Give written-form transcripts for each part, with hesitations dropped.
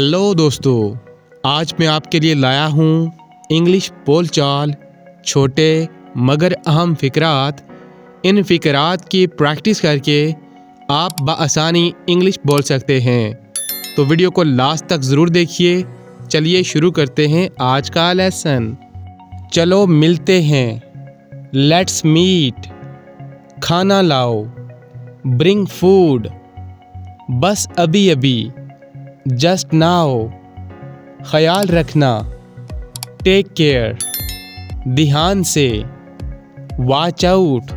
Hello दोस्तों, आज मैं आपके लिए लाया हूँ इंग्लिश बोलचाल, छोटे मगर अहम फ़िक्रात। इन फ़िक्रात की प्रैक्टिस करके आप बआसानी इंग्लिश बोल सकते हैं। तो वीडियो को लास्ट तक ज़रूर देखिए। चलिए शुरू करते हैं आज का लेसन। चलो मिलते हैं, लेट्स मीट। खाना लाओ, ब्रिंग फूड। बस अभी अभी, जस्ट नाउ। ख्याल रखना, टेक केयर। ध्यान से, वॉच आउट।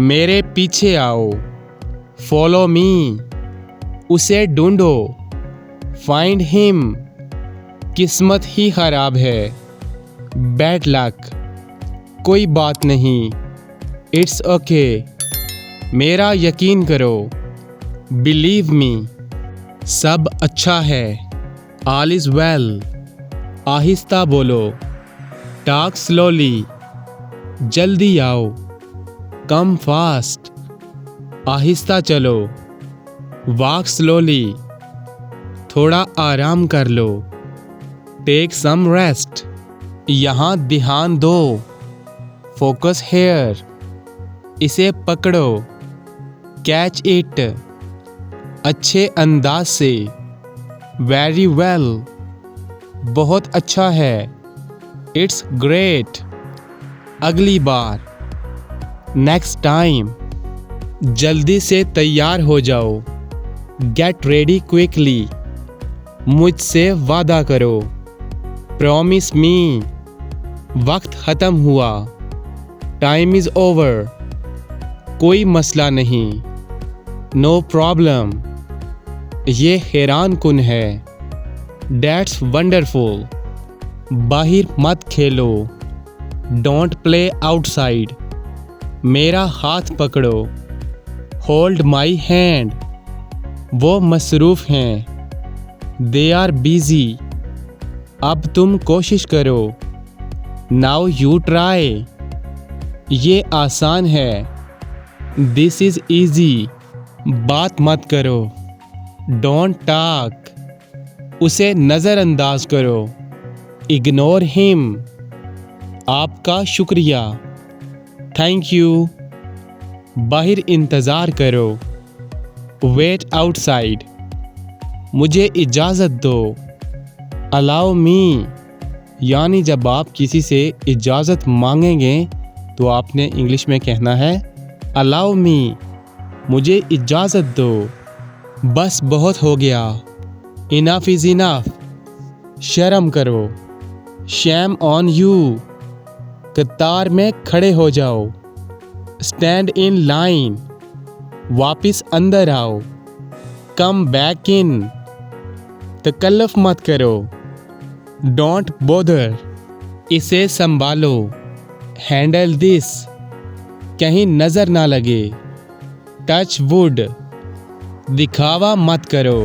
मेरे पीछे आओ, फॉलो मी। उसे ढूंढो, फाइंड हिम। किस्मत ही खराब है, बैड लक। कोई बात नहीं, इट्स ओके। मेरा यकीन करो, बिलीव मी। सब अच्छा है, ऑल इज़ वेल। आहिस्ता बोलो, टॉक स्लोली। जल्दी आओ, कम फास्ट। आहिस्ता चलो, वॉक स्लोली। थोड़ा आराम कर लो, टेक सम रेस्ट। यहाँ ध्यान दो, फोकस हेयर। इसे पकड़ो, कैच इट। अच्छे अंदाज से, वेरी वेल। बहुत अच्छा है, इट्स ग्रेट। अगली बार, नेक्स्ट टाइम। जल्दी से तैयार हो जाओ, गेट रेडी क्विकली। मुझसे वादा करो, प्रॉमिस मी। वक्त ख़त्म हुआ, टाइम इज़ ओवर। कोई मसला नहीं, नो प्रॉब्लम। ये हैरान कुन है, डैट्स वंडरफुल। बाहर मत खेलो, डोंट प्ले आउटसाइड। मेरा हाथ पकड़ो, होल्ड माई हैंड। वो मसरूफ़ हैं, दे आर बिजी। अब तुम कोशिश करो, नाउ यू ट्राई। ये आसान है, दिस इज़ ईजी। बात मत करो, डोंट टॉक। उसे नज़रअंदाज करो, इग्नोर हिम। आपका शुक्रिया, थैंक यू। बाहर इंतज़ार करो, वेट आउटसाइड। मुझे इजाज़त दो, अलाउ मी। यानी जब आप किसी से इजाज़त मांगेंगे तो आपने इंग्लिश में कहना है अलाउ मी, मुझे इजाज़त दो। बस बहुत हो गया, इनफ इज़ इनफ। शर्म करो, शैम ऑन यू। कतार में खड़े हो जाओ, स्टैंड इन लाइन। वापस अंदर आओ, कम बैक इन। तकल्लुफ़ मत करो, डोंट बोदर। इसे संभालो, हैंडल दिस। कहीं नज़र ना लगे, टच वुड। दिखावा मत करो,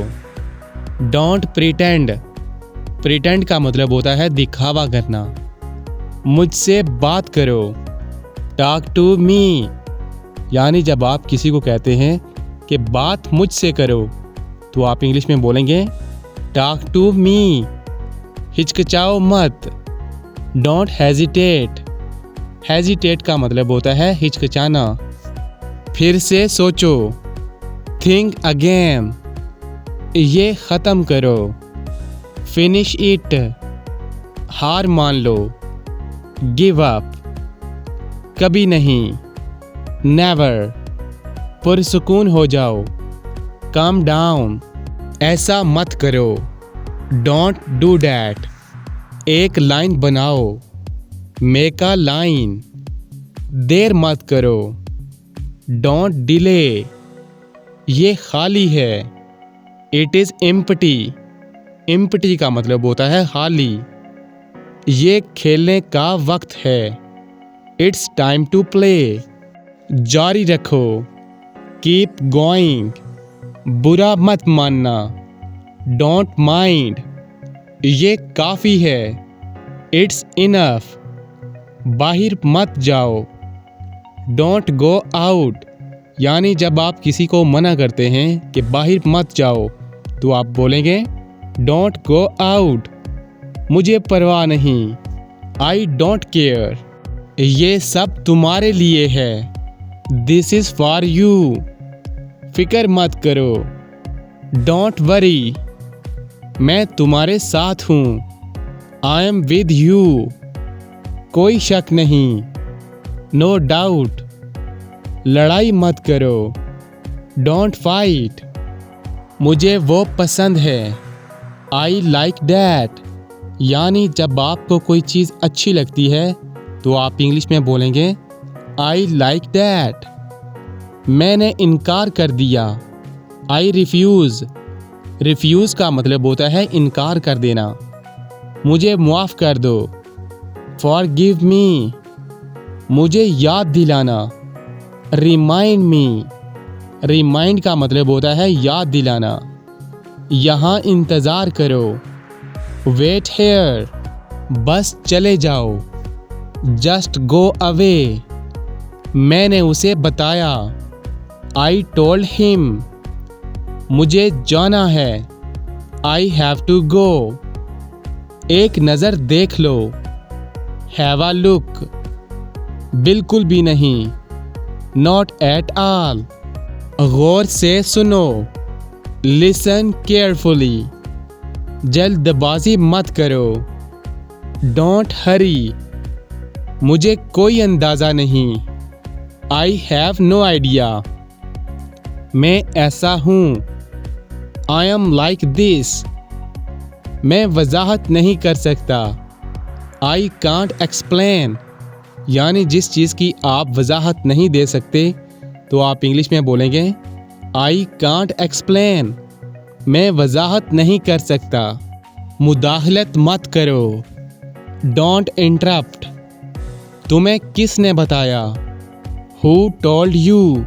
डोंट प्रिटेंड। प्रिटेंड का मतलब होता है दिखावा करना। मुझसे बात करो, टॉक टू मी। यानी जब आप किसी को कहते हैं कि बात मुझसे करो तो आप इंग्लिश में बोलेंगे टॉक टू मी। हिचकिचाओ मत, डोंट हेजिटेट। हेजिटेट का मतलब होता है हिचकिचाना। फिर से सोचो, थिंक अगेन। ये ख़त्म करो, फिनिश इट। हार मान लो, गिव अप। कभी नहीं, नेवर। पुरसुकून हो जाओ, काम डाउन। ऐसा मत करो, डोंट डू डैट। एक लाइन बनाओ, मेक अ लाइन। देर मत करो, डोंट डिले। ये खाली है, इट इज़ एम्प्टी। एम्प्टी का मतलब होता है खाली। ये खेलने का वक्त है, इट्स टाइम टू प्ले। जारी रखो, कीप गोइंग। बुरा मत मानना, डोंट माइंड। ये काफ़ी है, इट्स इनफ। बाहर मत जाओ, डोंट गो आउट। यानी जब आप किसी को मना करते हैं कि बाहर मत जाओ तो आप बोलेंगे डोंट गो आउट, मुझे परवाह नहीं। आई डोंट केयर, ये सब तुम्हारे लिए है। दिस इज़ फॉर यू, फिक्र मत करो। डोंट वरी, मैं तुम्हारे साथ हूँ। आई एम विद यू, कोई शक नहीं। नो डाउट, लड़ाई मत करो। डोंट फाइट, मुझे वो पसंद है। आई लाइक दैट, यानी जब आपको कोई चीज़ अच्छी लगती है तो आप इंग्लिश में बोलेंगे आई लाइक दैट। मैंने इनकार कर दिया। आई रिफ्यूज़, रिफ्यूज़ का मतलब होता है इनकार कर देना। मुझे माफ़ कर दो। फॉरगिव मी, मुझे याद दिलाना। रिमाइंड मी, रिमाइंड का मतलब होता है याद दिलाना। यहाँ इंतज़ार करो। वेट हेयर, बस चले जाओ। जस्ट गो अवे, मैंने उसे बताया। आई टोल्ड हिम, मुझे जाना है। आई हैव टू गो, एक नज़र देख लो। हैव अ लुक, बिल्कुल भी नहीं। नॉट एट ऑल, गौर से सुनो। लिसन केयरफुली, जल्दबाजी मत करो। डोंट हरी, मुझे कोई अंदाज़ा नहीं। आई हैव नो आइडिया, मैं ऐसा हूँ। आई एम लाइक दिस, मैं वजाहत नहीं कर सकता। आई कांट एक्सप्लेन, यानी जिस चीज़ की आप वजाहत नहीं दे सकते तो आप इंग्लिश में बोलेंगे आई कांट एक्सप्लेन, मैं वजाहत नहीं कर सकता। मुदाखलत मत करो। डोंट इंटरप्ट, तुम्हें किसने बताया। हु टोल्ड यू,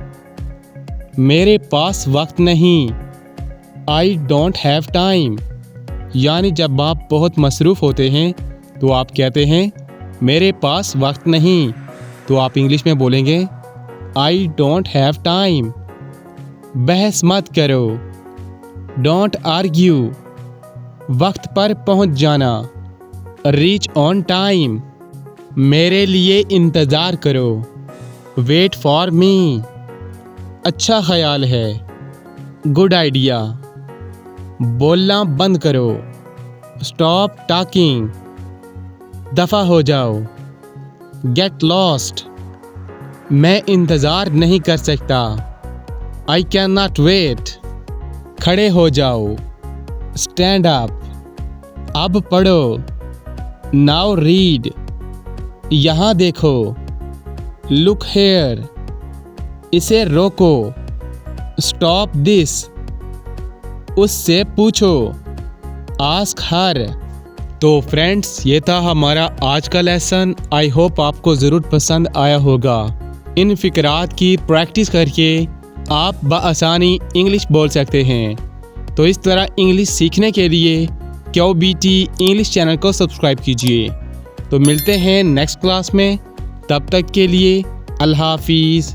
मेरे पास वक्त नहीं। आई डोंट हैव टाइम, यानी जब आप बहुत मसरूफ़ होते हैं तो आप कहते हैं मेरे पास वक्त नहीं, तो आप इंग्लिश में बोलेंगे आई डोंट हैव टाइम। बहस मत करो। डोंट आर्ग्यू, वक्त पर पहुंच जाना। रीच ऑन टाइम, मेरे लिए इंतज़ार करो। वेट फॉर मी, अच्छा ख्याल है। गुड आइडिया, बोलना बंद करो। स्टॉप टॉकिंग, दफ़ा हो जाओ। गेट लॉस्ट, मैं इंतज़ार नहीं कर सकता। आई कैन नॉट वेट, खड़े हो जाओ। स्टैंड अप, अब पढ़ो। नाउ रीड, यहाँ देखो। लुक हेयर, इसे रोको। स्टॉप दिस, उससे पूछो। Ask her. तो फ्रेंड्स, ये था हमारा आज का लेसन। आई होप आपको ज़रूर पसंद आया होगा। इन फ़िक्रात की प्रैक्टिस करके आप बआसानी इंग्लिश बोल सकते हैं। तो इस तरह इंग्लिश सीखने के लिए QBT इंग्लिश चैनल को सब्सक्राइब कीजिए। तो मिलते हैं नेक्स्ट क्लास में, तब तक के लिए अल्लाह हाफिज़।